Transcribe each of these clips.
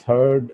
3rd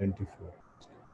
24।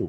2।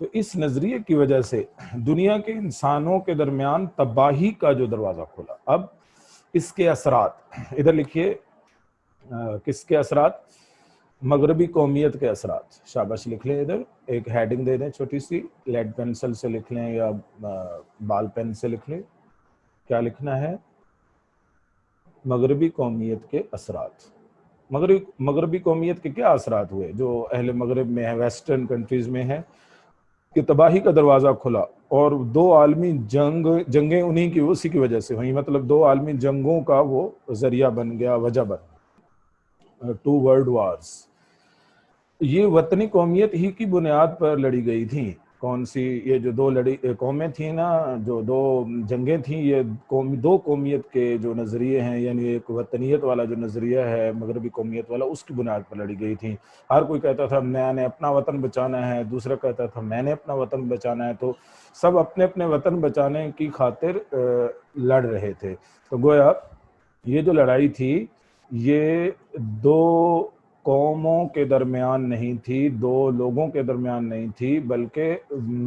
تو اس نظریے کی وجہ سے دنیا کے انسانوں کے درمیان تباہی کا جو دروازہ کھلا. اب اس کے اثرات ادھر لکھیے، کس کے اثرات؟ مغربی قومیت کے اثرات. شاباش لکھ لیں، ادھر ایک ہیڈنگ دے دیں چھوٹی سی، لیڈ پینسل سے لکھ لیں یا بال پین سے لکھ لیں. کیا لکھنا ہے؟ مغربی قومیت کے اثرات. مغربی قومیت کے کیا اثرات ہوئے جو اہل مغرب میں ہے، ویسٹرن کنٹریز میں ہے، کہ تباہی کا دروازہ کھلا اور 2 عالمی جنگیں انہی کی اسی کی وجہ سے ہوئیں. مطلب 2 عالمی جنگوں کا وہ ذریعہ بن گیا، وجہ بن گیا. 2 ورلڈ وارز. یہ وطنی قومیت ہی کی بنیاد پر لڑی گئی تھیں. کون سی؟ یہ جو 2 قومیں تھیں نا، جو 2 جنگیں تھیں، یہ 2 قومیت کے جو نظریے ہیں، یعنی ایک وطنیت والا جو نظریہ ہے مغربی قومیت والا، اس کی بنیاد پر لڑی گئی تھیں. ہر کوئی کہتا تھا میں نے اپنا وطن بچانا ہے، دوسرا کہتا تھا میں نے اپنا وطن بچانا ہے. تو سب اپنے اپنے وطن بچانے کی خاطر لڑ رہے تھے. تو گویا یہ جو لڑائی تھی یہ 2 قوموں کے درمیان نہیں تھی، 2 لوگوں کے درمیان نہیں تھی، بلکہ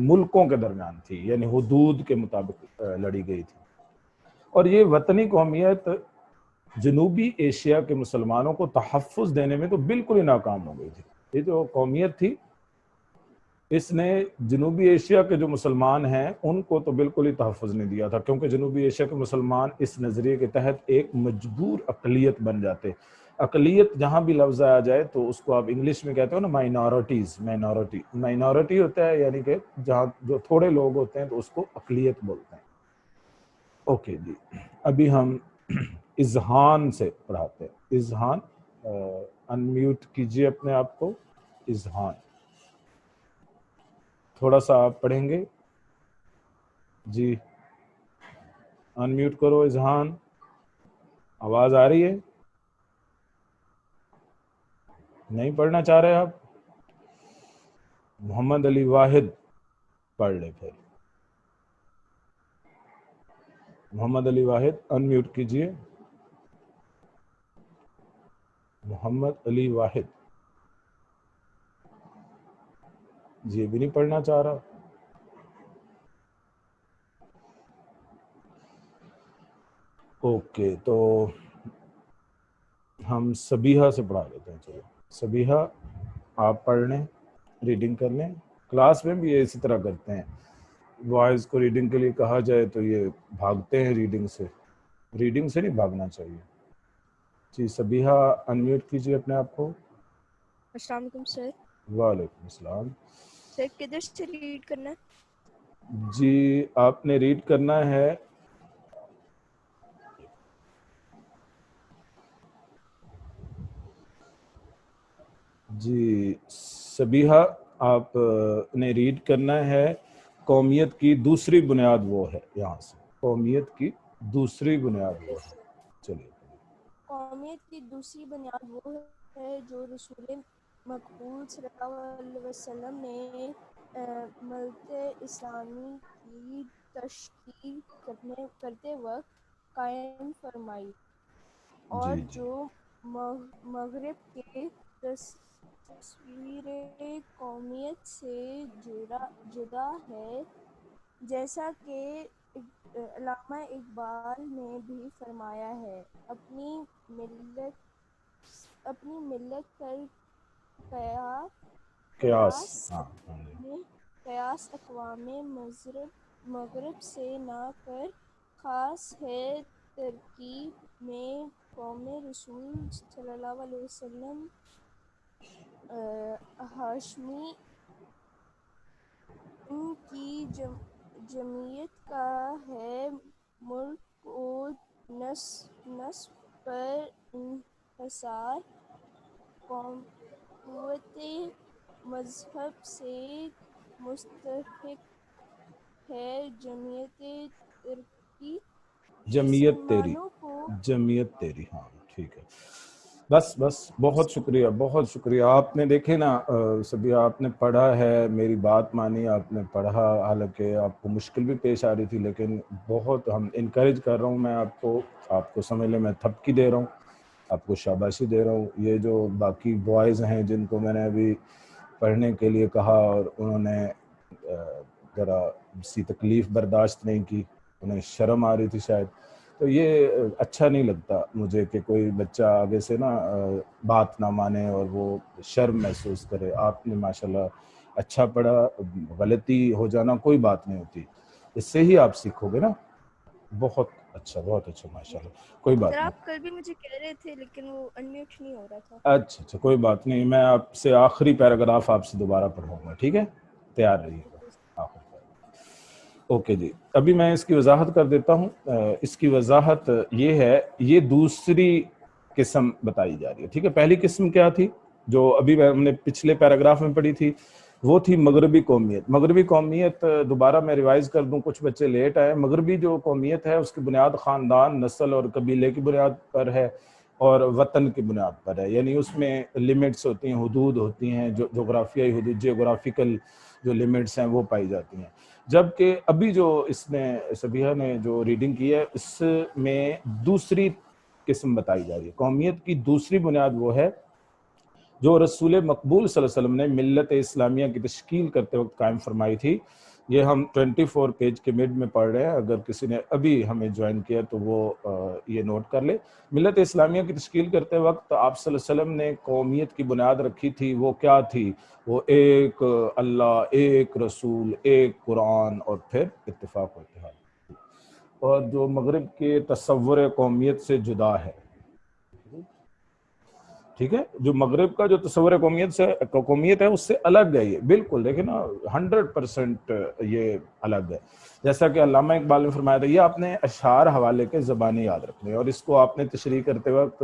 ملکوں کے درمیان تھی، یعنی حدود کے مطابق لڑی گئی تھی. اور یہ وطنی قومیت جنوبی ایشیا کے مسلمانوں کو تحفظ دینے میں تو بالکل ہی ناکام ہو گئی تھی. یہ جو قومیت تھی اس نے جنوبی ایشیا کے جو مسلمان ہیں ان کو تو بالکل ہی تحفظ نہیں دیا تھا، کیونکہ جنوبی ایشیا کے مسلمان اس نظریے کے تحت ایک مجبور اقلیت بن جاتے. اقلیت جہاں بھی لفظ آ جائے تو اس کو آپ انگلش میں کہتے ہو نا مائنورٹیز. مائنورٹی ہوتا ہے یعنی کہ جہاں جو تھوڑے لوگ ہوتے ہیں تو اس کو اقلیت بولتے ہیں. اوکے جی، ابھی ہم اذہان سے پڑھاتے ہیں. اذہان، انمیوٹ کیجئے اپنے آپ کو. اذہان تھوڑا سا آپ پڑھیں گے جی. انمیوٹ کرو اذہان. آواز آ رہی ہے؟ نہیں پڑھنا چاہ رہے آپ؟ محمد علی واحد پڑھ لے پھر. محمد علی واحد انمیوٹ کیجئے. محمد علی واحد جی بھی نہیں پڑھنا چاہ رہا. اوکے، تو ہم سبیحہ سے پڑھا لیتے ہیں. چلو سبیحہ آپ پڑھ لیں، ریڈنگ کر لیں. کلاس میں بھی یہ اسی طرح کرتے ہیں، بوائز کو ریڈنگ کے لیے کہا جائے تو یہ بھاگتے ہیں ریڈنگ سے. ریڈنگ سے نہیں بھاگنا چاہیے. جی سبیحہ انمیوٹ کیجئے اپنے آپ کو. السلام علیکم سر. وعلیکم السلام. سر کدھر سے ریڈ کرنا ہے؟ جی آپ نے ریڈ کرنا ہے جی سبیحہ آپ نے ریڈ کرنا ہے قومیت کی دوسری بنیاد وہ ہے. یہاں سے قومیت کی دوسری بنیاد وہ ہے. چلیے. قومیت کی دوسری بنیاد وہ ہے جو رسول مقبول صلی اللہ علیہ وسلم نے ملت اسلامی کی تشکیل کرتے وقت قائم فرمائی، اور جی جی جو مغرب کے تصویر قومیت سے جدا ہے، جیسا کہ علامہ اقبال نے بھی فرمایا ہے. اپنی ملت پر قیاس اقوام مغرب سے نہ کر، خاص ہے ترکیب میں قوم رسول صلی اللہ علیہ وسلم ہاشمی ان کی جمعیت کا ہے. ملک و نسب پر انحصار قوت مذہب سے مستحق ہے. جمعیت تیری. ہاں ٹھیک ہے. بس بہت شکریہ، بہت شکریہ. آپ نے دیکھے نا سبھی آپ نے پڑھا ہے، میری بات مانی، آپ نے پڑھا، حالانکہ آپ کو مشکل بھی پیش آ رہی تھی، لیکن بہت ہم انکریج کر رہا ہوں میں آپ کو سمجھ لیں میں تھپکی دے رہا ہوں، آپ کو شاباشی دے رہا ہوں. یہ جو باقی بوائز ہیں جن کو میں نے ابھی پڑھنے کے لیے کہا اور انہوں نے ذرا سی تکلیف برداشت نہیں کی, انہیں شرم آ رہی تھی شاید. تو یہ اچھا نہیں لگتا مجھے کہ کوئی بچہ آگے سے نا بات نہ مانے اور وہ شرم محسوس کرے. آپ نے ماشاءاللہ اچھا پڑھا, غلطی ہو جانا کوئی بات نہیں ہوتی, اس سے ہی آپ سیکھو گے نا. بہت اچھا ماشاءاللہ, کوئی بات سر نہیں. آپ کل بھی مجھے کہہ رہے تھے لیکن وہ انمیوٹ نہیں ہو رہا تھا. اچھا کوئی بات نہیں, میں آپ سے آخری پیراگراف آپ سے دوبارہ پڑھاؤں گا, ٹھیک ہے, تیار رہیے گا. اوکے جی, ابھی میں اس کی وضاحت کر دیتا ہوں. اس کی وضاحت یہ ہے, یہ دوسری قسم بتائی جا رہی ہے, ٹھیک ہے. پہلی قسم کیا تھی جو ابھی ہم نے پچھلے پیراگراف میں پڑھی تھی, وہ تھی مغربی قومیت. مغربی قومیت دوبارہ میں ریوائز کر دوں, کچھ بچے لیٹ آئے. مغربی جو قومیت ہے اس کی بنیاد خاندان, نسل اور قبیلے کی بنیاد پر ہے اور وطن کی بنیاد پر ہے. یعنی اس میں لمٹس ہوتی ہیں, حدود ہوتی ہیں, جو جغرافیائی حدود, جیوگرافیکل جو لمٹس ہیں وہ پائی جاتی ہیں. جبکہ ابھی جو اس نے سبیحہ نے جو ریڈنگ کی ہے, اس میں دوسری قسم بتائی جا رہی ہے. قومیت کی دوسری بنیاد وہ ہے جو رسول مقبول صلی اللہ علیہ وسلم نے ملت اسلامیہ کی تشکیل کرتے وقت قائم فرمائی تھی. یہ ہم 24 پیج کے مڈ میں پڑھ رہے ہیں, اگر کسی نے ابھی ہمیں جوائن کیا تو وہ یہ نوٹ کر لے. ملت اسلامیہ کی تشکیل کرتے وقت آپ صلی اللہ علیہ وسلم نے قومیت کی بنیاد رکھی تھی. وہ کیا تھی؟ وہ ایک اللہ, ایک رسول, ایک قرآن اور پھر اتفاق و اتحاد. اور جو مغرب کے تصور قومیت سے جدا ہے, ٹھیک ہے, جو مغرب کا جو تصور قومیت ہے اس سے الگ ہے. یہ بالکل دیکھیں نا 100% یہ الگ ہے. جیسا کہ علامہ اقبال نے فرمایا تھا, یہ آپ نے اشعار حوالے کے زبانی یاد رکھنے, اور اس کو آپ نے تشریح کرتے وقت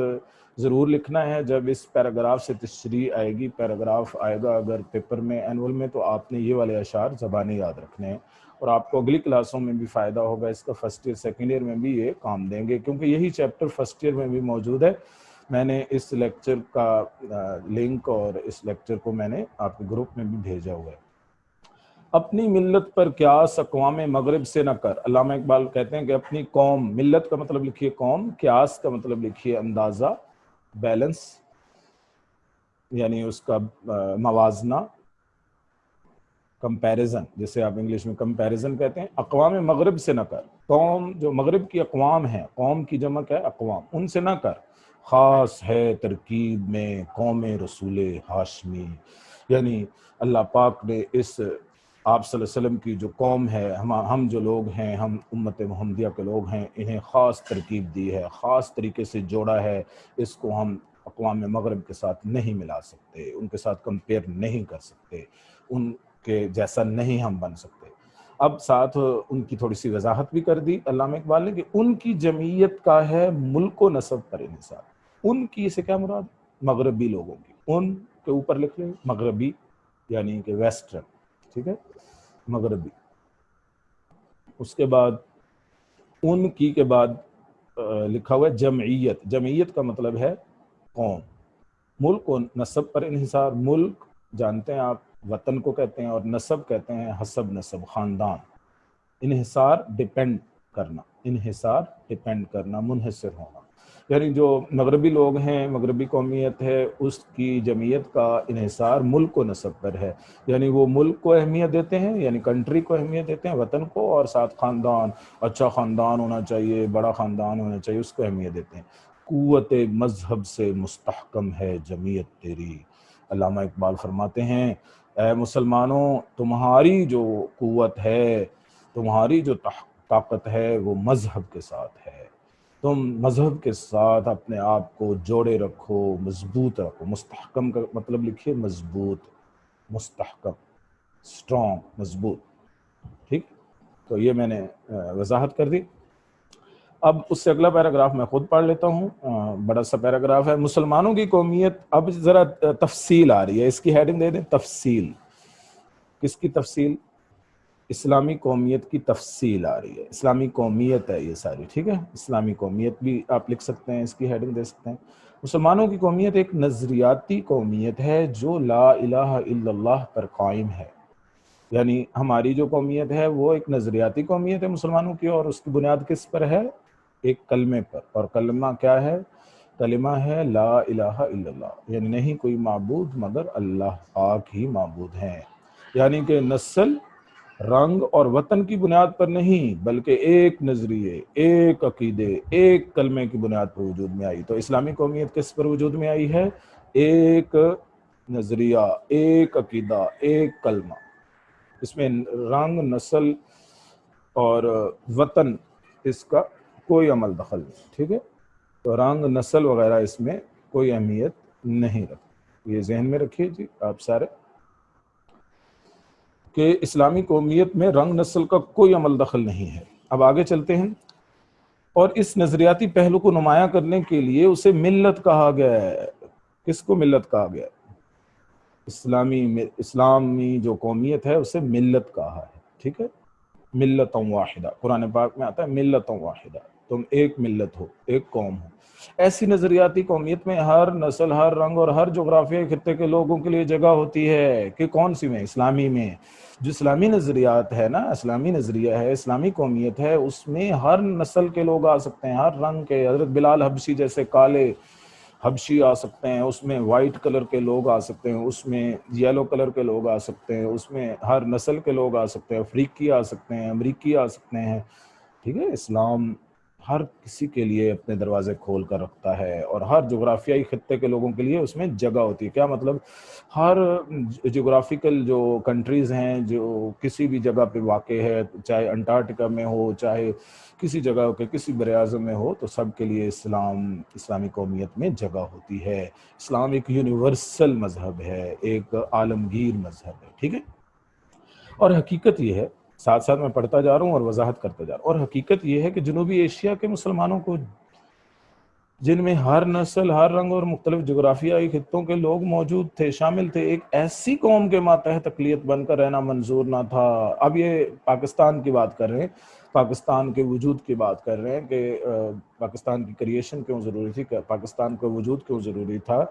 ضرور لکھنا ہے. جب اس پیراگراف سے تشریح آئے گی, پیراگراف آئے گا اگر پیپر میں اینول میں, تو آپ نے یہ والے اشعار زبانی یاد رکھنے ہیں, اور آپ کو اگلی کلاسوں میں بھی فائدہ ہوگا اس کا. فرسٹ ایئر سیکنڈ ایئر میں بھی یہ کام دیں گے, کیونکہ یہی چیپٹر فرسٹ ایئر میں بھی موجود ہے. میں نے اس لیکچر کا لنک اور اس لیکچر کو میں نے آپ کے گروپ میں بھی بھیجا ہوا ہے. اپنی ملت پر قیاس اقوام مغرب سے نہ کر. علامہ اقبال کہتے ہیں کہ اپنی قوم, ملت کا مطلب لکھیے قوم, قیاس کا مطلب لکھیے اندازہ, بیلنس یعنی اس کا موازنہ, کمپیریزن جسے آپ انگلش میں کمپیریزن کہتے ہیں. اقوام مغرب سے نہ کر, قوم جو مغرب کی اقوام ہیں, قوم کی جمع کیا ہے اقوام, ان سے نہ کر. خاص ہے ترکیب میں قوم رسول ہاشمی, یعنی اللہ پاک نے اس آپ صلی اللہ علیہ وسلم کی جو قوم ہے, ہم جو لوگ ہیں, ہم امت محمدیہ کے لوگ ہیں, انہیں خاص ترکیب دی ہے, خاص طریقے سے جوڑا ہے. اس کو ہم اقوام مغرب کے ساتھ نہیں ملا سکتے, ان کے ساتھ کمپیئر نہیں کر سکتے, ان کے جیسا نہیں ہم بن سکتے. اب ساتھ ان کی تھوڑی سی وضاحت بھی کر دی علامہ اقبال نے کہ ان کی جمعیت کا ہے ملک و نسب پر انحصار. ان کی سے کیا مراد؟ مغربی لوگوں کی. ان کے اوپر لکھ لیں مغربی, یعنی کہ ویسٹرن, ٹھیک ہے, مغربی. اس کے بعد ان کی کے بعد لکھا ہوا ہے جمعیت. جمعیت کا مطلب ہے قوم. ملک و نسب پر انحصار. ملک جانتے ہیں آپ وطن کو کہتے ہیں, اور نسب کہتے ہیں حسب نسب, خاندان. انحصار ڈیپینڈ کرنا, انحصار ڈیپینڈ کرنا, منحصر ہونا. یعنی جو مغربی لوگ ہیں, مغربی قومیت ہے, اس کی جمعیت کا انحصار ملک و نسب پر ہے. یعنی وہ ملک کو اہمیت دیتے ہیں, یعنی کنٹری کو اہمیت دیتے ہیں, وطن کو, اور ساتھ خاندان, اچھا خاندان ہونا چاہیے, بڑا خاندان ہونا چاہیے, اس کو اہمیت دیتے ہیں. قوت مذہب سے مستحکم ہے جمعیت تیری. علامہ اقبال فرماتے ہیں اے مسلمانوں, تمہاری جو قوت ہے, تمہاری جو طاقت ہے وہ مذہب کے ساتھ ہے. تم مذہب کے ساتھ اپنے آپ کو جوڑے رکھو, مضبوط رکھو. مستحکم کا مطلب لکھیے مضبوط, مستحکم, اسٹرانگ, مضبوط, ٹھیک. تو یہ میں نے وضاحت کر دی. اب اس سے اگلا پیراگراف میں خود پڑھ لیتا ہوں, بڑا سا پیراگراف ہے. مسلمانوں کی قومیت, اب ذرا تفصیل آ رہی ہے, اس کی ہیڈنگ دے دیں تفصیل. کس کی تفصیل؟ اسلامی قومیت کی تفصیل آ رہی ہے. اسلامی قومیت ہے یہ ساری, ٹھیک ہے, اسلامی قومیت بھی آپ لکھ سکتے ہیں, اس کی ہیڈنگ دے سکتے ہیں. مسلمانوں کی قومیت ایک نظریاتی قومیت ہے جو لا الہ الا اللہ پر قائم ہے. یعنی ہماری جو قومیت ہے وہ ایک نظریاتی قومیت ہے مسلمانوں کی, اور اس کی بنیاد کس پر ہے؟ ایک کلمے پر. اور کلمہ کیا ہے؟ کلمہ ہے لا الہ الا اللہ, یعنی نہیں کوئی معبود مگر اللہ پاک ہی معبود ہیں. یعنی کہ نسل رنگ اور وطن کی بنیاد پر نہیں بلکہ ایک نظریے، ایک عقیدے، ایک کلمے کی بنیاد پر وجود میں آئی۔ تو اسلامی قومیت کس پر وجود میں آئی ہے؟ ایک نظریہ، ایک عقیدہ، ایک کلمہ۔ اس میں رنگ، نسل اور وطن اس کا کوئی عمل دخل نہیں، ٹھیک ہے؟ تو رنگ، نسل وغیرہ اس میں کوئی اہمیت نہیں رکھتی، یہ ذہن میں رکھیے جی آپ سارے، کہ اسلامی قومیت میں رنگ نسل کا کوئی عمل دخل نہیں ہے۔ اب آگے چلتے ہیں، اور اس نظریاتی پہلو کو نمایاں کرنے کے لیے اسے ملت کہا گیا ہے۔ کس کو ملت کہا گیا؟ اسلامی جو قومیت ہے اسے ملت کہا ہے، ٹھیک ہے؟ ملتوں واحدہ، قرآن پاک میں آتا ہے ملتوں واحدہ، تم ایک ملت ہو، ایک قوم ہو۔ ایسی نظریاتی قومیت میں ہر نسل، ہر رنگ اور ہر جغرافیائی خطے کے لوگوں کے لیے جگہ ہوتی ہے، کہ کون سی میں؟ اسلامی میں۔ جو اسلامی نظریات ہے نا، اسلامی نظریہ ہے، اسلامی قومیت ہے، اس میں ہر نسل کے لوگ آ سکتے ہیں، ہر رنگ کے۔ حضرت بلال حبشی جیسے کالے حبشی آ سکتے ہیں، اس میں وائٹ کلر کے لوگ آ سکتے ہیں، اس میں یلو کلر کے لوگ آ سکتے ہیں، اس میں ہر نسل کے لوگ آ سکتے ہیں، افریقی آ سکتے ہیں، امریکی آ سکتے ہیں، ٹھیک ہے؟ اسلام ہر کسی کے لیے اپنے دروازے کھول کر رکھتا ہے، اور ہر جغرافیائی خطے کے لوگوں کے لیے اس میں جگہ ہوتی ہے۔ کیا مطلب؟ ہر جغرافیکل جو کنٹریز ہیں جو کسی بھی جگہ پہ واقع ہے، چاہے انٹارکٹیکا میں ہو، چاہے کسی جگہ کے کسی بر اعظم میں ہو، تو سب کے لیے اسلامی قومیت میں جگہ ہوتی ہے۔ اسلام ایک یونیورسل مذہب ہے، ایک عالمگیر مذہب ہے، ٹھیک ہے؟ اور حقیقت یہ ہے، ساتھ ساتھ میں پڑھتا جا رہا ہوں اور وضاحت کرتا جا رہا ہوں، اور حقیقت یہ ہے کہ جنوبی ایشیا کے مسلمانوں کو، جن میں ہر نسل، ہر رنگ اور مختلف جغرافیائی خطوں کے لوگ موجود تھے، شامل تھے، ایک ایسی قوم کے ماتحت اقلیت بن کر رہنا منظور نہ تھا۔ اب یہ پاکستان کی بات کر رہے ہیں، پاکستان کے وجود کی بات کر رہے ہیں، کہ پاکستان کی کریشن کیوں ضروری تھی، کہ پاکستان کا وجود کیوں ضروری تھا،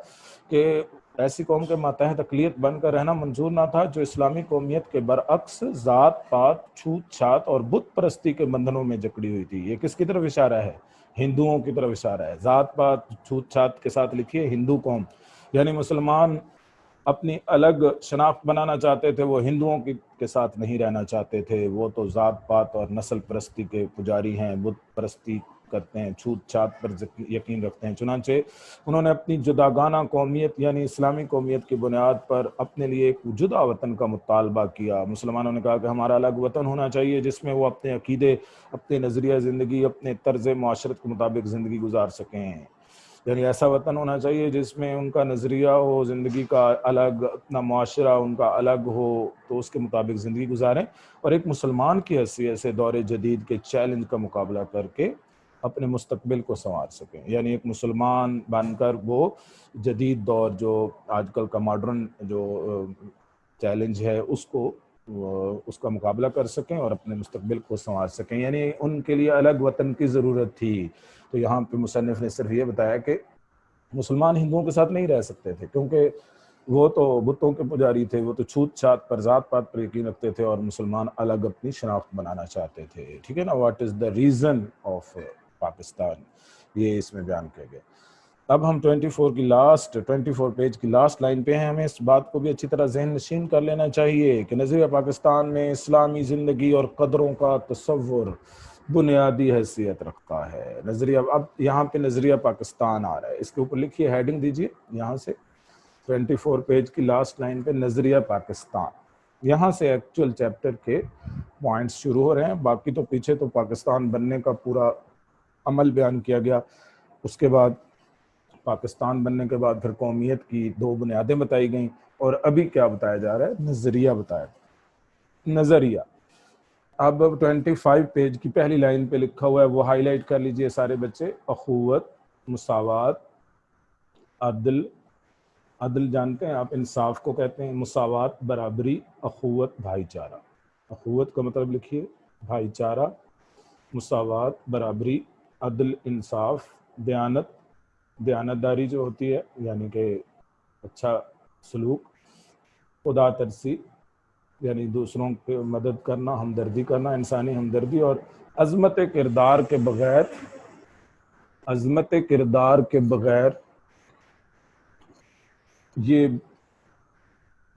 کہ ایسی قوم کے ماتحت اقلیت بن کر رہنا منظور نہ تھا جو اسلامی قومیت کے برعکس ذات پات، چھوت چھات اور بت پرستی کے بندھنوں میں جکڑی ہوئی تھی۔ یہ کس کی طرف اشارہ ہے؟ ہندوؤں کی طرف اشارہ ہے۔ ذات پات، چھوت چھات کے ساتھ لکھیے ہندو قوم، یعنی مسلمان اپنی الگ شناخت بنانا چاہتے تھے، وہ ہندوؤں کے ساتھ نہیں رہنا چاہتے تھے، وہ تو ذات پات اور نسل پرستی کے پجاری ہیں، بت پرستی کرتے ہیں، چھوت چھات پر یقین رکھتے ہیں۔ چنانچہ انہوں نے اپنی جداگانہ قومیت یعنی اسلامی قومیت کی بنیاد پر اپنے لیے ایک جدا وطن کا مطالبہ کیا۔ مسلمانوں نے کہا کہ ہمارا الگ وطن ہونا چاہیے جس میں وہ اپنے عقیدے، اپنے نظریہ زندگی، اپنے طرز معاشرت کے مطابق زندگی گزار سکیں، یعنی ایسا وطن ہونا چاہیے جس میں ان کا نظریہ ہو، زندگی کا الگ، اپنا معاشرہ ان کا الگ ہو، تو اس کے مطابق زندگی گزاریں، اور ایک مسلمان کی حیثیت سے دور جدید کے چیلنج کا مقابلہ کر کے اپنے مستقبل کو سنوار سکیں۔ یعنی ایک مسلمان بن کر وہ جدید دور جو آج کل کا ماڈرن جو چیلنج ہے اس کا مقابلہ کر سکیں اور اپنے مستقبل کو سنوار سکیں، یعنی ان کے لیے الگ وطن کی ضرورت تھی۔ تو یہاں پہ مصنف نے صرف یہ بتایا کہ مسلمان ہندوؤں کے ساتھ نہیں رہ سکتے تھے، کیونکہ وہ تو بتوں کے پجاری تھے، وہ تو چھوت چھات پر، ذات پات پر یقین رکھتے تھے، اور مسلمان الگ اپنی شناخت بنانا چاہتے تھے، ٹھیک ہے نا؟ What is the reason of Pakistan, یہ اس میں بیان کیا گیا۔ اب ہم 24 پیج کی لاسٹ لائن پہ ہیں۔ ہمیں اس بات کو بھی اچھی طرح ذہن نشین کر لینا چاہیے کہ نظریہ پاکستان میں اسلامی زندگی اور قدروں کا تصور بنیادی حیثیت رکھتا ہے۔ نظریہ، اب یہاں پہ نظریہ پاکستان آ رہا ہے، اس کے اوپر لکھیے، ہیڈنگ دیجیے یہاں سے 24 پیج کی لاسٹ لائن پہ نظریہ پاکستان، یہاں سے ایکچوئل چیپٹر کے پوائنٹس شروع ہو رہے ہیں۔ باقی تو پیچھے تو پاکستان بننے کا پورا عمل بیان کیا گیا، اس کے بعد پاکستان بننے کے بعد پھر قومیت کی 2 بنیادیں بتائی گئیں، اور ابھی کیا بتایا جا رہا ہے؟ نظریہ بتایا، نظریہ۔ اب 25 پیج کی پہلی لائن پہ لکھا ہوا ہے، وہ ہائی لائٹ کر لیجئے سارے بچے۔ اخوت، مساوات، عدل، عدل جانتے ہیں آپ، انصاف کو کہتے ہیں، مساوات برابری، اخوت بھائی چارہ۔ اخوت کا مطلب لکھیے بھائی چارہ، مساوات برابری، عدل انصاف، دیانت، دیانتداری جو ہوتی ہے یعنی کہ اچھا سلوک، خدا ترسی یعنی دوسروں کی مدد کرنا، ہمدردی کرنا، انسانی ہمدردی، اور عظمت کردار کے بغیر، عظمت کردار کے بغیر یہ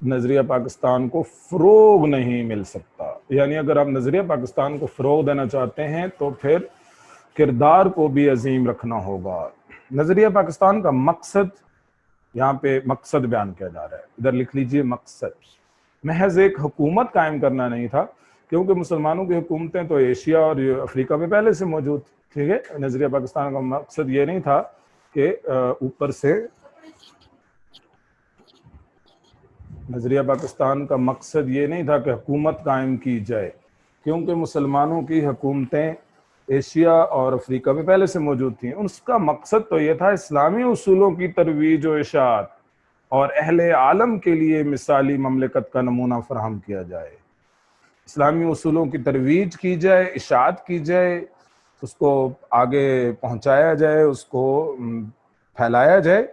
نظریہ پاکستان کو فروغ نہیں مل سکتا۔ یعنی اگر آپ نظریہ پاکستان کو فروغ دینا چاہتے ہیں تو پھر کردار کو بھی عظیم رکھنا ہوگا. نظریہ پاکستان کا مقصد، یہاں پہ مقصد بیان کیا جا رہا ہے، ادھر لکھ لیجئے مقصد. محض ایک حکومت قائم کرنا نہیں تھا، کیونکہ مسلمانوں کی حکومتیں تو ایشیا اور افریقہ میں پہلے سے موجود تھی. ٹھیک ہے، نظریہ پاکستان کا مقصد یہ نہیں تھا کہ اوپر سے، نظریہ پاکستان کا مقصد یہ نہیں تھا کہ حکومت قائم کی جائے، کیونکہ مسلمانوں کی حکومتیں ایشیا اور افریقہ میں پہلے سے موجود تھیں. اس کا مقصد تو یہ تھا اسلامی اصولوں کی ترویج و اشاعت اور اہل عالم کے لیے مثالی مملکت کا نمونہ فراہم کیا جائے. اسلامی اصولوں کی ترویج کی جائے، اشاعت کی جائے، اس کو آگے پہنچایا جائے، اس کو پھیلایا جائے.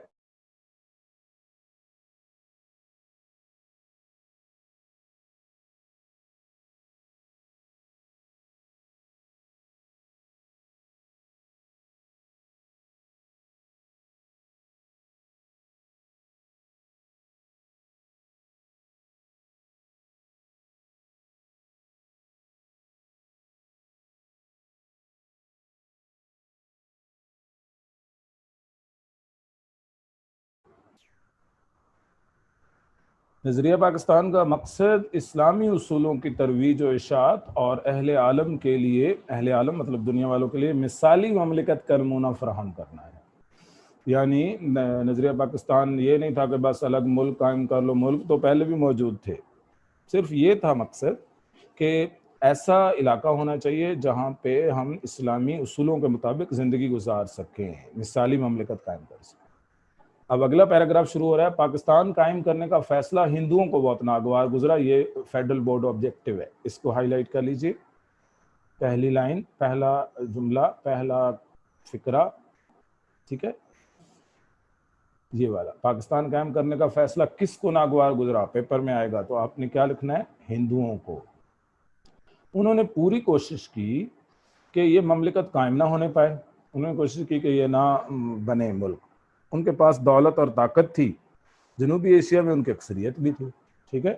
نظریہ پاکستان کا مقصد اسلامی اصولوں کی ترویج و اشاعت اور اہل عالم کے لیے، اہل عالم مطلب دنیا والوں کے لیے، مثالی مملکت کا نمونہ فراہم کرنا ہے. یعنی نظریہ پاکستان یہ نہیں تھا کہ بس الگ ملک قائم کر لو، ملک تو پہلے بھی موجود تھے. صرف یہ تھا مقصد کہ ایسا علاقہ ہونا چاہیے جہاں پہ ہم اسلامی اصولوں کے مطابق زندگی گزار سکیں، مثالی مملکت قائم کر سکیں. اب اگلا پیراگراف شروع ہو رہا ہے. پاکستان قائم کرنے کا فیصلہ ہندوؤں کو بہت ناگوار گزرا. یہ فیڈرل بورڈ آبجیکٹیو ہے، اس کو ہائی لائٹ کر لیجئے. پہلی لائن، پہلا جملہ، پہلا فقرہ، ٹھیک ہے، یہ والا. پاکستان قائم کرنے کا فیصلہ کس کو ناگوار گزرا؟ پیپر میں آئے گا تو آپ نے کیا لکھنا ہے؟ ہندوؤں کو. انہوں نے پوری کوشش کی کہ یہ مملکت قائم نہ ہونے پائے. انہوں نے کوشش کی کہ یہ نہ بنے ملک. ان کے پاس دولت اور طاقت تھی، جنوبی ایشیا میں ان کی اکثریت بھی تھی، ٹھیک ہے،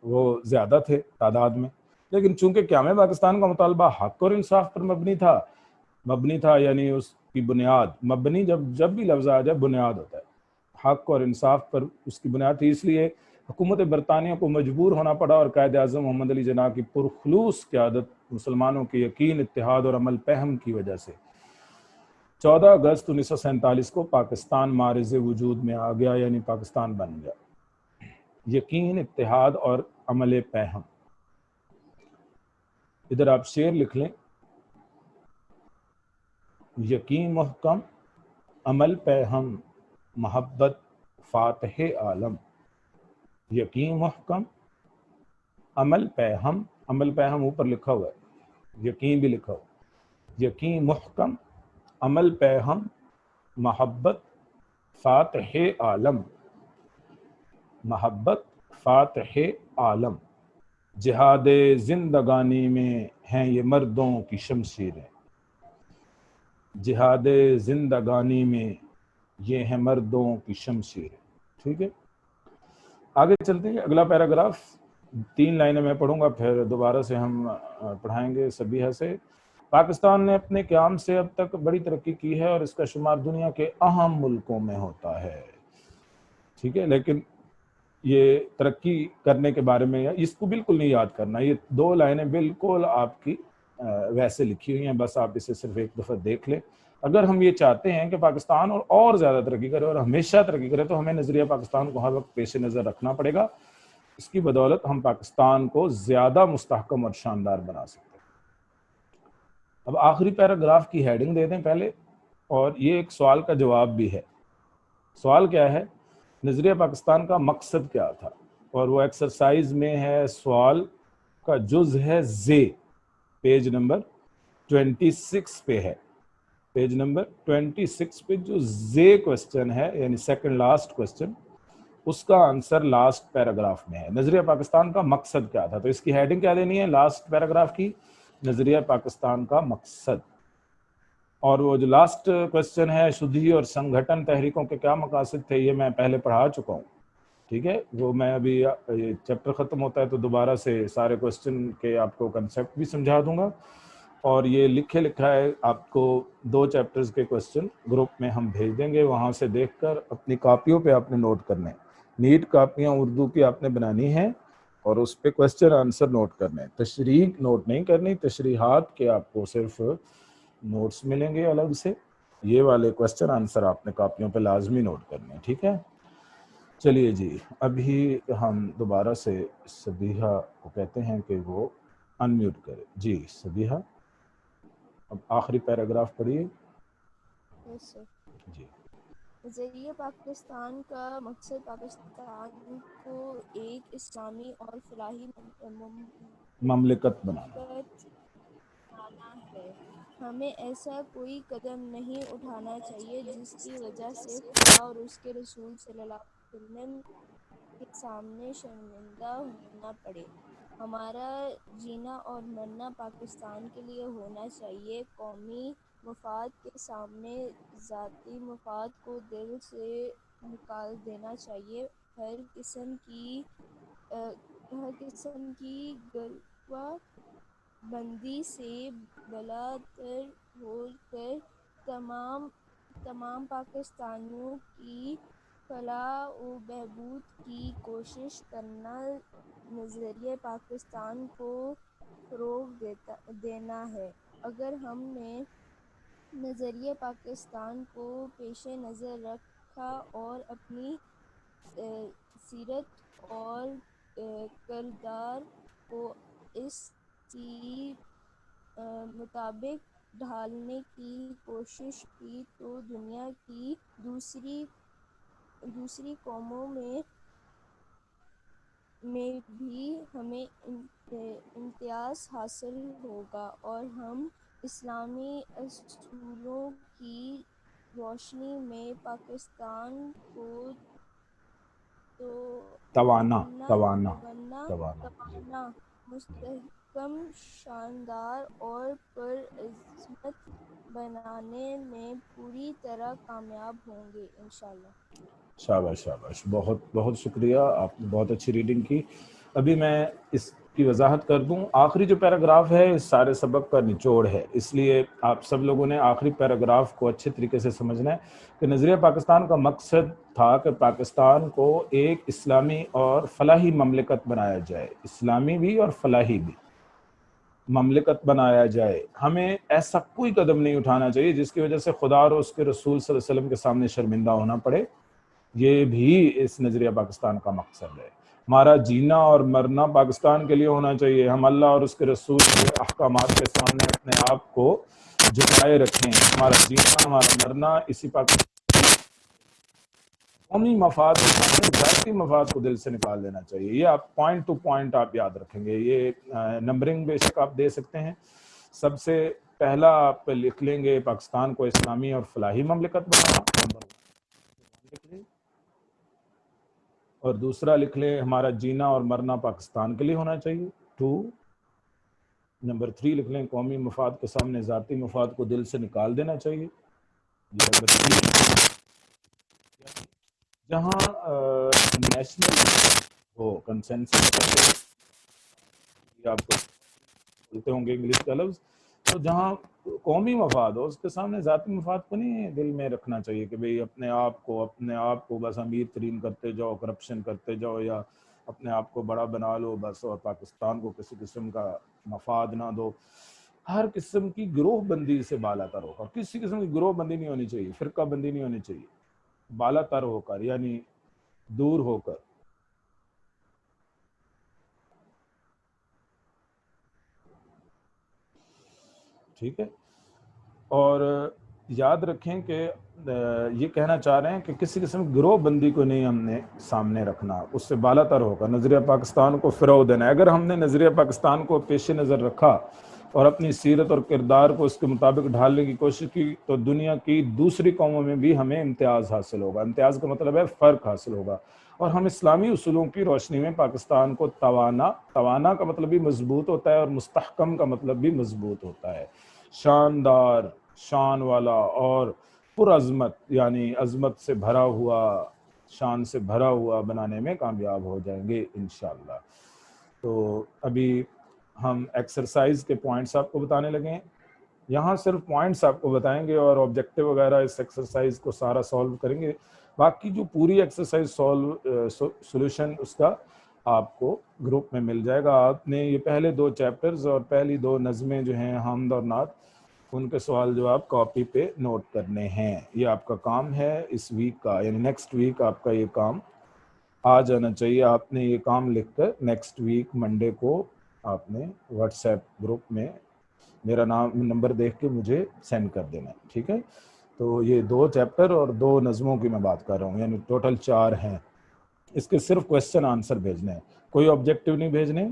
وہ زیادہ تھے تعداد میں. لیکن چونکہ قیام پاکستان کا مطالبہ حق اور انصاف پر مبنی تھا، یعنی اس کی بنیاد، مبنی جب بھی لفظ آ جائے بنیاد ہوتا ہے، حق اور انصاف پر اس کی بنیاد تھی. اس لیے حکومت برطانیہ کو مجبور ہونا پڑا اور قائد اعظم محمد علی جناح کی پرخلوص قیادت، مسلمانوں کے یقین، اتحاد اور عمل پہم کی وجہ سے 14 اگست 1947 کو پاکستان معرض وجود میں آ گیا، یعنی پاکستان بن گیا. یقین، اتحاد اور عمل پہم. ادھر آپ شعر لکھ لیں. یقین محکم، عمل پہم، محبت فاتح عالم. یقین محکم، عمل پہم، عمل پہم اوپر لکھا ہوا ہے، یقین بھی لکھا ہوا. یقین محکم، عمل پہم، محبت فاتح عالم. محبت فاتح عالم. جہاد زندگانی میں ہیں یہ مردوں کی شمشیریں. جہاد زندگانی میں یہ ہیں مردوں کی شمشیریں. ٹھیک ہے، آگے چلتے ہیں. اگلا پیراگراف 3 لائنیں میں پڑھوں گا، پھر دوبارہ سے ہم پڑھائیں گے سبیہ سے. پاکستان نے اپنے قیام سے اب تک بڑی ترقی کی ہے اور اس کا شمار دنیا کے اہم ملکوں میں ہوتا ہے. ٹھیک ہے، لیکن یہ ترقی کرنے کے بارے میں اس کو بالکل نہیں یاد کرنا. یہ 2 لائنیں بالکل آپ کی ویسے لکھی ہوئی ہیں، بس آپ اسے صرف ایک دفعہ دیکھ لیں. اگر ہم یہ چاہتے ہیں کہ پاکستان اور زیادہ ترقی کرے اور ہمیشہ ترقی کرے تو ہمیں نظریہ پاکستان کو ہر وقت پیش نظر رکھنا پڑے گا. اس کی بدولت ہم پاکستان کو زیادہ مستحکم اور شاندار بنا سکتے ہیں. اب آخری پیراگراف کی ہیڈنگ دے دیں پہلے، اور یہ ایک سوال کا جواب بھی ہے. سوال کیا ہے؟ نظریہ پاکستان کا مقصد کیا تھا؟ اور وہ ایکسرسائز میں ہے، سوال کا جز ہے زے، پیج نمبر 26 پہ ہے. پیج نمبر 26 پہ جو زے کوسچن ہے، یعنی سیکنڈ لاسٹ کوسچن، اس کا آنسر لاسٹ پیراگراف میں ہے. نظریہ پاکستان کا مقصد کیا تھا؟ تو اس کی ہیڈنگ کیا دینی ہے لاسٹ پیراگراف کی؟ نظریہ پاکستان کا مقصد. اور وہ جو لاسٹ کوسچن ہے، شدھی اور سنگھٹن تحریکوں کے کیا مقاصد تھے، یہ میں پہلے پڑھا چکا ہوں. ٹھیک ہے، وہ میں ابھی یہ چیپٹر ختم ہوتا ہے تو دوبارہ سے سارے کوسچن کے آپ کو کنسیپٹ بھی سمجھا دوں گا، اور یہ لکھا ہے آپ کو 2 چیپٹرز کے کوسچن گروپ میں ہم بھیج دیں گے، وہاں سے دیکھ کر اپنی کاپیوں پہ آپ نے نوٹ کرنے، نیٹ کاپیاں اردو کی آپ نے بنانی ہیں اور اس پہ کوسچن آنسر نوٹ کرنے، تشریح نوٹ نہیں کرنی، تشریحات کے آپ کو صرف نوٹس ملیں گے الگ سے، یہ والے کوسچن آنسر آپ نے کاپیوں پہ لازمی نوٹ کرنے، ٹھیک ہے۔ چلیے جی، ابھی ہم دوبارہ سے سبیحہ کو کہتے ہیں کہ وہ انمیوٹ کرے۔ جی سبیحہ، اب آخری پیراگراف پڑھیے۔ یس سر۔ جی ذریعہ پاکستان کا مقصد پاکستان کو ایک اسلامی اور فلاحی مملکت بنانا۔ بنانا ہے۔ ہمیں ایسا کوئی قدم نہیں اٹھانا چاہیے جس کی وجہ سے خدا اور اس کے رسول صلی اللہ علیہ وسلم کے سامنے شرمندہ ہونا پڑے۔ ہمارا جینا اور مرنا پاکستان کے لیے ہونا چاہیے۔ قومی مفاد کے سامنے ذاتی مفاد کو دل سے نکال دینا چاہیے۔ ہر قسم کی گروہ بندی سے بالاتر ہو کر تمام پاکستانیوں کی فلاح و بہبود کی کوشش کرنا نظریہ پاکستان کو فروغ دینا ہے۔ اگر ہم نے نظریہ پاکستان کو پیش نظر رکھا اور اپنی سیرت اور کردار کو اس کی مطابق ڈھالنے کی کوشش کی تو دنیا کی دوسری قوموں میں بھی ہمیں امتیاز حاصل ہوگا اور ہم اسلامی اصولوں کی روشنی میں پاکستان کو توانا مستحکم، شاندار اور پرعظمت بنانے میں پوری طرح کامیاب ہوں گے انشاءاللہ۔ شاباش شاباش، بہت بہت شکریہ، آپ نے بہت اچھی ریڈنگ کی۔ ابھی میں اس کی وضاحت کر دوں، آخری جو پیراگراف ہے اس سارے سبق کا نچوڑ ہے، اس لیے آپ سب لوگوں نے آخری پیراگراف کو اچھے طریقے سے سمجھنا ہے کہ نظریہ پاکستان کا مقصد تھا کہ پاکستان کو ایک اسلامی اور فلاحی مملکت بنایا جائے، اسلامی بھی اور فلاحی بھی مملکت بنایا جائے۔ ہمیں ایسا کوئی قدم نہیں اٹھانا چاہیے جس کی وجہ سے خدا اور اس کے رسول صلی اللہ علیہ وسلم کے سامنے شرمندہ ہونا پڑے، یہ بھی اس نظریہ پاکستان کا مقصد ہے۔ ہمارا جینا اور مرنا پاکستان کے لیے ہونا چاہیے، ہم اللہ اور اس کے رسول کے احکامات کے سامنے اپنے آپ کو جھکائے رکھیں، ہمارا جینا ہمارا مرنا اسی پاکستان قومی مفاد کے سامنے ذاتی مفاد کو دل سے نکال دینا چاہیے۔ یہ آپ پوائنٹ ٹو پوائنٹ آپ یاد رکھیں گے، یہ نمبرنگ بے شک آپ دے سکتے ہیں۔ سب سے پہلا آپ لکھ لیں گے پاکستان کو اسلامی اور فلاحی مملکت بنانا، نمبر 1 لکھ لیں، اور دوسرا لکھ لیں ہمارا جینا اور مرنا پاکستان کے لیے ہونا چاہیے 2۔ نمبر 3 لکھ لیں قومی مفاد کے سامنے ذاتی مفاد کو دل سے نکال دینا چاہیے، یہ نمبر 3۔ جہاں نیشنل ہو کنسنسس، آپ کو بولتے ہوں گے انگلش کا لفظ، تو جہاں قومی مفاد ہو اس کے سامنے ذاتی مفاد کو نہیں دل میں رکھنا چاہیے کہ بھئی اپنے آپ کو بس امیر ترین کرتے جاؤ، کرپشن کرتے جاؤ، یا اپنے آپ کو بڑا بنا لو بس، اور پاکستان کو کسی قسم کا مفاد نہ دو۔ ہر قسم کی گروہ بندی سے بالا تر ہو کر، کسی قسم کی گروہ بندی نہیں ہونی چاہیے، فرقہ بندی نہیں ہونی چاہیے، بالا تر ہو کر یعنی دور ہو کر۔ ٹھیک ہے، اور یاد رکھیں کہ یہ کہنا چاہ رہے ہیں کہ کسی قسم گروہ بندی کو نہیں ہم نے سامنے رکھنا، اس سے بالا تر ہوگا نظریہ پاکستان کو فروغ دینا ہے۔ اگر ہم نے نظریہ پاکستان کو پیش نظر رکھا اور اپنی سیرت اور کردار کو اس کے مطابق ڈھالنے کی کوشش کی تو دنیا کی دوسری قوموں میں بھی ہمیں امتیاز حاصل ہوگا۔ امتیاز کا مطلب ہے فرق حاصل ہوگا، اور ہم اسلامی اصولوں کی روشنی میں پاکستان کو توانا کا مطلب بھی مضبوط ہوتا ہے، اور مستحکم کا مطلب بھی مضبوط ہوتا ہے، شاندار، شان والا اور پرعظمت یعنی عظمت سے بھرا ہوا شان سے بھرا ہوا بنانے میں کامیاب ہو جائیں گے انشاءاللہ۔ تو ابھی ہم ایکسرسائز کے پوائنٹس آپ کو بتانے لگے ہیں، یہاں صرف پوائنٹس آپ کو بتائیں گے اور آبجیکٹیو وغیرہ اس ایکسرسائز کو سارا سالو کریں گے، باقی جو پوری ایکسرسائز سولوشن اس کا آپ کو گروپ میں مل جائے گا۔ آپ نے یہ پہلے 2 چیپٹرز اور پہلی 2 نظمیں جو ہیں حمد اور نعت، ان کے سوال جواب کاپی پہ نوٹ کرنے ہیں۔ یہ آپ کا کام ہے اس ویک کا، یعنی نیکسٹ ویک آپ کا یہ کام آ جانا چاہیے۔ آپ نے یہ کام لکھ کر نیکسٹ ویک منڈے کو آپ نے واٹس ایپ گروپ میں میرا نمبر دیکھ کے مجھے سینڈ کر دینا، ٹھیک ہے؟ تو یہ 2 چیپٹر اور 2 نظموں کی میں بات کر رہا ہوں، یعنی ٹوٹل 4 ہیں۔ اس کے صرف کویسچن آنسر بھیجنے ہیں، کوئی آبجیکٹیو نہیں بھیجنے،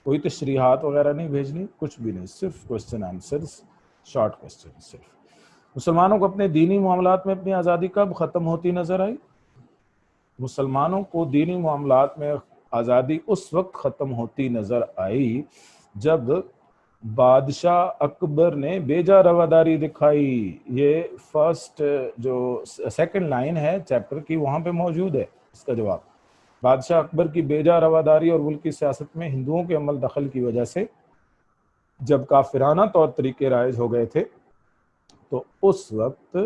کوئی تشریحات وغیرہ نہیں بھیجنی، کچھ بھی نہیں، صرف کویسچن آنسرز، شارٹ کویسچن صرف۔ مسلمانوں کو اپنے دینی معاملات میں اپنی آزادی کب ختم ہوتی نظر آئی؟ مسلمانوں کو دینی معاملات میں آزادی اس وقت ختم ہوتی نظر آئی جب بادشاہ اکبر نے بیجا رواداری دکھائی۔ یہ فرسٹ جو سیکنڈ لائن ہے چیپٹر کی وہاں پہ موجود ہے اس کا جواب۔ بادشاہ اکبر کی بیجا رواداری اور ملکی سیاست میں ہندوؤں کے عمل دخل کی وجہ سے جب کافرانہ طور طریقے رائج ہو گئے تھے تو اس وقت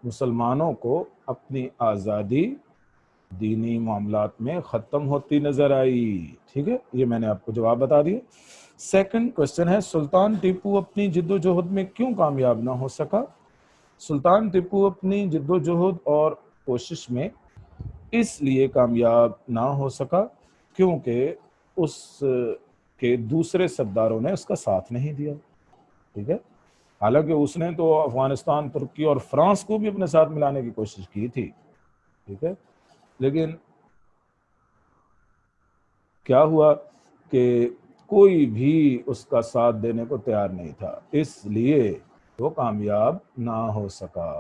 مسلمانوں کو اپنی آزادی دینی معاملات میں ختم ہوتی نظر آئی، ٹھیک ہے؟ یہ میں نے آپ کو جواب بتا دیا۔ سیکنڈ کوشچن ہے سلطان ٹیپو اپنی جد و جہد میں کیوں کامیاب نہ ہو سکا؟ سلطان ٹیپو اپنی جد و جہد اور کوشش میں اس لیے کامیاب نہ ہو سکا کیونکہ اس کے دوسرے سرداروں نے اس کا ساتھ نہیں دیا، ٹھیک ہے؟ حالانکہ اس نے تو افغانستان، ترکی اور فرانس کو بھی اپنے ساتھ ملانے کی کوشش کی تھی، ٹھیک ہے؟ لیکن کیا ہوا کہ کوئی بھی اس کا ساتھ دینے کو تیار نہیں تھا، اس لیے وہ کامیاب نہ ہو سکا۔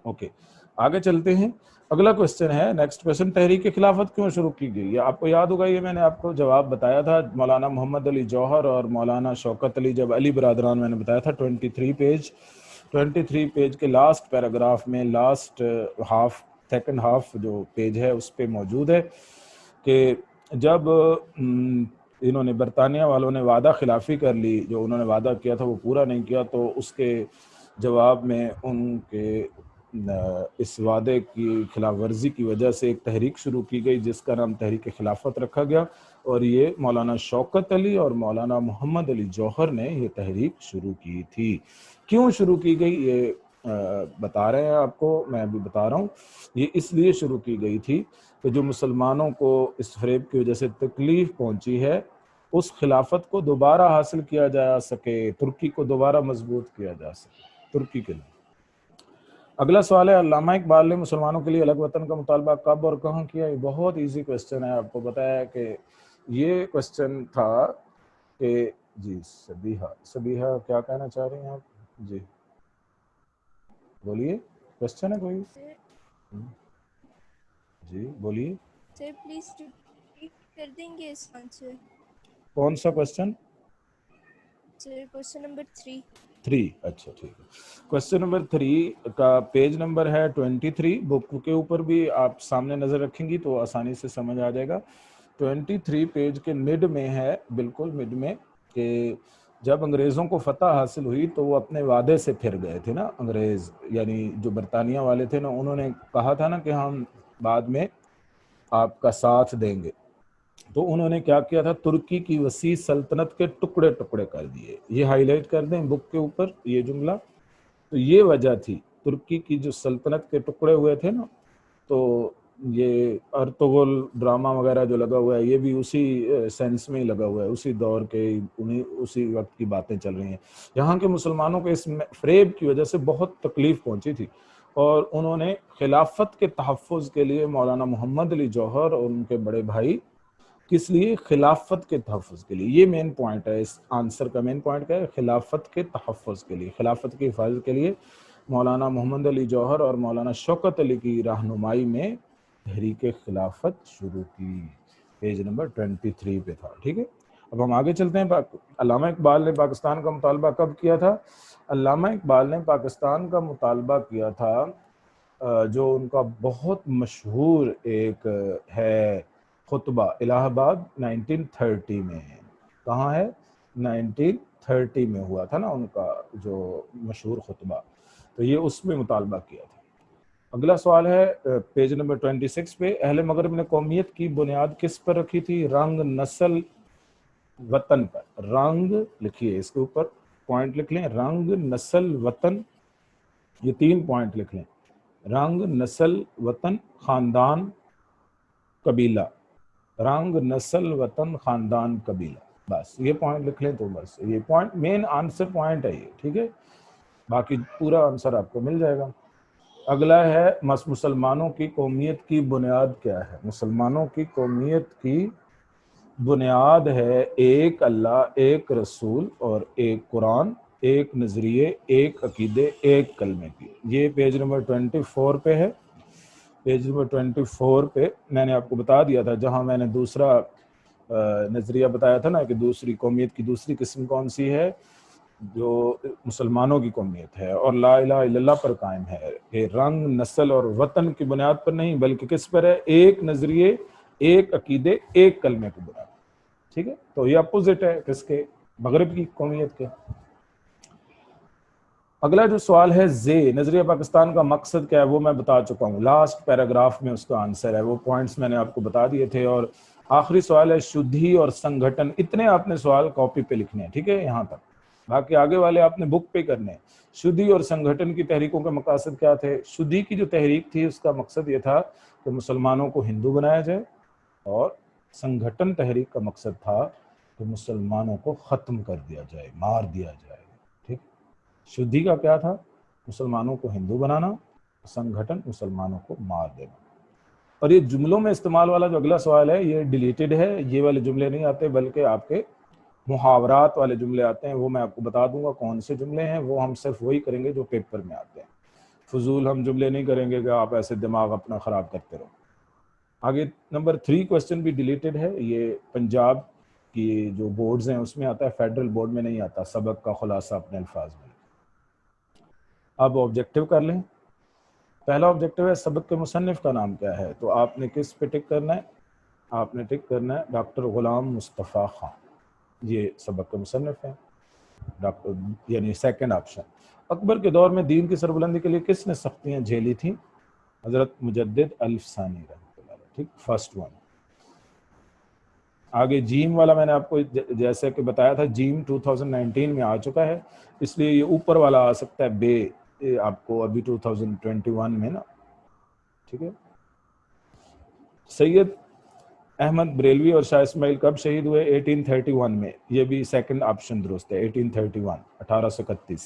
اوکے، آگے چلتے ہیں۔ اگلا کوشچن ہے، نیکسٹ کوشچن، تحریک خلافت کیوں شروع کی گئی؟ یہ آپ کو یاد ہوگا، یہ میں نے آپ کو جواب بتایا تھا۔ مولانا محمد علی جوہر اور مولانا شوکت علی، جب علی برادران میں نے بتایا تھا 23 پیج کے لاسٹ پیراگراف میں، لاسٹ ہاف، سیکنڈ ہاف جو پیج ہے اس پہ موجود ہے کہ جب انہوں نے برطانیہ والوں نے وعدہ خلافی کر لی، جو انہوں نے وعدہ کیا تھا وہ پورا نہیں کیا، تو اس کے جواب میں ان کے اس وعدے کی خلاف ورزی کی وجہ سے ایک تحریک شروع کی گئی جس کا نام تحریک خلافت رکھا گیا، اور یہ مولانا شوکت علی اور مولانا محمد علی جوہر نے یہ تحریک شروع کی تھی۔ کیوں شروع کی گئی یہ بتا رہے ہیں آپ کو، میں ابھی بتا رہا ہوں۔ یہ اس لیے شروع کی گئی تھی کہ جو مسلمانوں کو اس فریب کی وجہ سے تکلیف پہنچی ہے، اس خلافت کو دوبارہ حاصل کیا جا سکے، ترکی کو دوبارہ مضبوط کیا جا سکے، ترکی کے لیے۔ اگلا سوال ہے، علامہ اقبال نے مسلمانوں کے لیے الگ وطن کا مطالبہ کب اور کہاں کیا؟ یہ بہت ایزی کویسچن ہے، آپ کو بتایا کہ یہ کویسچن تھا کہ جی سبیحہ کیا کہنا چاہ رہی ہیں آپ؟ جی بولیے، کویسچن ہے کوئی؟ جی بولیے سر، پلیز ریپیٹ کر دیں گے اس آنسر؟ کون سا کویسچن؟ سر کویسچن نمبر 3۔ اچھا ٹھیک ہے، کویسچن نمبر 3 کا پیج نمبر ہے 23۔ بک کے اوپر بھی آپ سامنے نظر رکھیں گی تو آسانی سے سمجھ آ جائے گا۔ 23 پیج کے مڈ میں ہے، بالکل مڈ میں، کہ جب انگریزوں کو فتح حاصل ہوئی تو وہ اپنے وعدے سے پھر گئے تھے نا، انگریز یعنی جو برطانیہ والے تھے نا، انہوں نے کہا تھا نا کہ ہم بعد میں آپ کا ساتھ دیں گے، تو انہوں نے کیا کیا تھا، ترکی کی وسیع سلطنت کے ٹکڑے ٹکڑے کر دیے۔ یہ ہائی لائٹ کر دیں بک کے اوپر یہ جملہ، تو یہ وجہ تھی ترکی کی جو سلطنت کے ٹکڑے ہوئے تھے نا، تو یہ ارطغرل ڈرامہ وغیرہ جو لگا ہوا ہے یہ بھی اسی سینس میں ہی لگا ہوا ہے، اسی دور کے اسی وقت کی باتیں چل رہی ہیں۔ یہاں کے مسلمانوں کو اس فریب کی وجہ سے بہت تکلیف پہنچی تھی، اور انہوں نے خلافت کے تحفظ کے لیے مولانا محمد علی جوہر اور ان کے بڑے بھائی، کس لیے؟ خلافت کے تحفظ کے لیے۔ یہ مین پوائنٹ ہے اس آنسر کا، مین پوائنٹ کیا ہے؟ خلافت کے تحفظ کے لیے، خلافت کی حفاظت کے لیے مولانا محمد علی جوہر اور مولانا شوکت علی کی رہنمائی میں تحریک خلافت شروع کی۔ پیج نمبر 23 پہ تھا، ٹھیک ہے؟ اب ہم آگے چلتے ہیں۔ علامہ اقبال نے پاکستان کا مطالبہ کب کیا تھا؟ علامہ اقبال نے پاکستان کا مطالبہ کیا تھا جو ان کا بہت مشہور ایک ہے خطبہ الہ آباد 1930 میں ہے. کہاں ہے؟ 1930 میں ہوا تھا نا ان کا جو مشہور خطبہ, تو یہ اس میں مطالبہ کیا تھا. اگلا سوال ہے پیج نمبر 26 پہ. اہل مغرب نے قومیت کی بنیاد کس پر رکھی تھی؟ رنگ, نسل, وطن پر. رنگ لکھیے, اس کے اوپر پوائنٹ لکھ لیں, رنگ, نسل, وطن, یہ 3 پوائنٹ لکھ لیں. رنگ, نسل, وطن, خاندان, قبیلہ. رنگ, نسل, وطن, خاندان, قبیلہ. بس یہ پوائنٹ لکھ لیں تو بس یہ پوائنٹ مین آنسر پوائنٹ ہے یہ, ٹھیک ہے. باقی پورا آنسر آپ کو مل جائے گا. اگلا ہے مسلمانوں کی قومیت کی بنیاد کیا ہے؟ مسلمانوں کی قومیت کی بنیاد ہے ایک اللہ, ایک رسول اور ایک قرآن, ایک نظریے, ایک عقیدے, ایک کلمے کی. یہ پیج نمبر 24 پہ ہے. پیج نمبر 24 پہ میں نے آپ کو بتا دیا تھا, جہاں میں نے دوسرا نظریہ بتایا تھا نا کہ دوسری قومیت کی دوسری قسم کون سی ہے, جو مسلمانوں کی قومیت ہے اور لا الہ الا اللہ پر قائم ہے, کہ رنگ, نسل اور وطن کی بنیاد پر نہیں بلکہ کس پر ہے؟ ایک نظریے, ایک عقیدے, ایک کلمے کی بنیاد. ٹھیک ہے, تو یہ اپوزٹ ہے کس کے؟ مغرب کی قومیت کے. اگلا جو سوال ہے نظریہ پاکستان کا مقصد کیا ہے؟ وہ میں بتا چکا ہوں, لاسٹ پیراگراف میں اس کا آنسر ہے, وہ پوائنٹس میں نے آپ کو بتا دیے تھے. اور آخری سوال ہے شدھی اور سنگھٹن. اتنے آپ نے سوال کاپی پہ لکھنے ہیں, ٹھیک ہے, یہاں تک. باقی آگے والے آپ نے بک پہ کرنے ہیں. شدھی اور سنگھٹن کی تحریکوں کے مقاصد کیا تھے؟ شدھی کی جو تحریک تھی اس کا مقصد یہ تھا کہ مسلمانوں کو ہندو بنایا جائے, اور سنگھٹن تحریک کا مقصد تھا کہ مسلمانوں کو ختم کر دیا جائے, مار دیا جائے. ٹھیک, شدھی کا کیا تھا؟ مسلمانوں کو ہندو بنانا, سنگھٹن مسلمانوں کو مار دینا. اور یہ جملوں میں استعمال والا جو اگلا سوال ہے یہ ڈیلیٹڈ ہے, یہ والے جملے نہیں آتے بلکہ آپ کے محاورات والے جملے آتے ہیں. وہ میں آپ کو بتا دوں گا کون سے جملے ہیں, وہ ہم صرف وہی کریں گے جو پیپر میں آتے ہیں. فضول ہم جملے نہیں کریں گے کہ آپ ایسے دماغ اپنا خراب کرتے رہو. آگے نمبر 3 کوسچن بھی ڈیلیٹڈ ہے, یہ پنجاب کی جو بورڈز ہیں اس میں آتا ہے, فیڈرل بورڈ میں نہیں آتا. سبق کا خلاصہ اپنے الفاظ میں. اب آبجیکٹو کر لیں. پہلا آبجیکٹو ہے سبق کے مصنف کا نام کیا ہے؟ تو آپ نے کس پہ ٹک کرنا ہے؟ آپ نے ٹک کرنا ہے ڈاکٹر غلام مصطفیٰ خان, یہ سبق کے مصنف ہیں. ڈاکٹر یعنی سیکنڈ آپشن. اکبر کے دور میں دین کی سربلندی کے لیے کس نے سختیاں جھیلی تھیں؟ حضرت مجدد الف ثانی رحمۃ اللہ علیہ. ٹھیک, فرسٹ ون. آگے جیم والا میں نے آپ کو جیسے کہ بتایا تھا, جیم 2019 میں آ چکا ہے, اس لیے یہ اوپر والا آ سکتا ہے بے آپ کو ابھی 2021 میں نا. ٹھیک ہے. سید احمد بریلوی اور شاہ اسماعیل کب شہید ہوئے؟ 1831 میں. یہ بھی سیکنڈ آپشن درست ہے, 1831, 1831.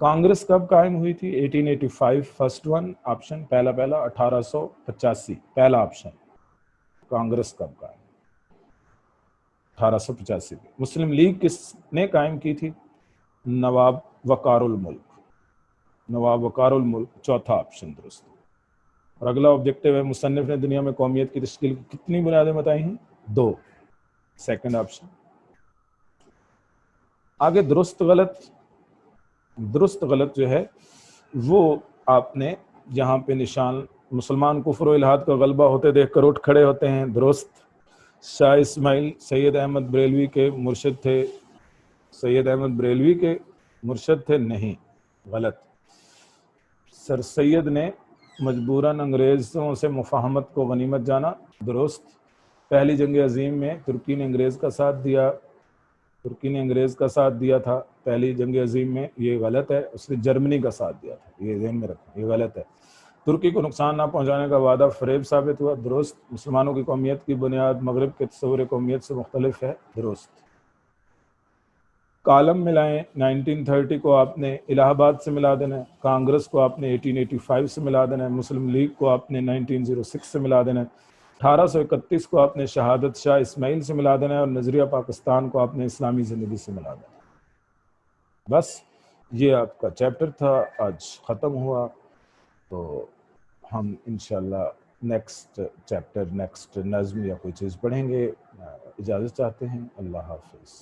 کانگریس کب قائم ہوئی تھی؟ 1885, فرسٹ ون آپشن, پہلا 1885, پہلا آپشن. کانگریس کب قائم؟ 1885 میں. مسلم لیگ کس نے قائم کی تھی؟ نواب وقار الملک. نواب وقار الملک, چوتھا آپشن درست. اور اگلا آبجیکٹو ہے مصنف نے دنیا میں قومیت کی تشکیل کی کتنی بنیادیں بتائی ہیں؟ 2, سیکنڈ آپشن. آگے درست غلط جو ہے وہ آپ نے یہاں پہ نشان, مسلمان کفر و الحاد کا غلبہ ہوتے دیکھ کر اٹھ کھڑے ہوتے ہیں, درست. شاہ اسماعیل سید احمد بریلوی کے مرشد تھے. سید احمد بریلوی کے مرشد تھے, نہیں, غلط. سر سید نے مجبوراً انگریزوں سے مفاہمت کو غنیمت جانا, درست. پہلی جنگ عظیم میں ترکی نے انگریز کا ساتھ دیا تھا پہلی جنگ عظیم میں, یہ غلط ہے. اس نے جرمنی کا ساتھ دیا تھا, یہ ذہن میں رکھیں, یہ غلط ہے. ترکی کو نقصان نہ پہنچانے کا وعدہ فریب ثابت ہوا, درست. مسلمانوں کی قومیت کی بنیاد مغرب کے تصور قومیت سے مختلف ہے, درست. کالم ملائیں, 1930 کو آپ نے الہ آباد سے ملا دینا ہے, کانگریس کو آپ نے 1885 سے ملا دینا ہے, مسلم لیگ کو آپ نے 1906 سے ملا دینا ہے, 1831 کو آپ نے شہادت شاہ اسماعیل سے ملا دینا ہے, اور نظریہ پاکستان کو آپ نے اسلامی زندگی سے ملا دینا ہے. بس یہ آپ کا چیپٹر تھا, آج ختم ہوا. تو ہم انشاءاللہ نیکسٹ چیپٹر, نیکسٹ نظم یا کوئی چیز پڑھیں گے. اجازت چاہتے ہیں, اللہ حافظ.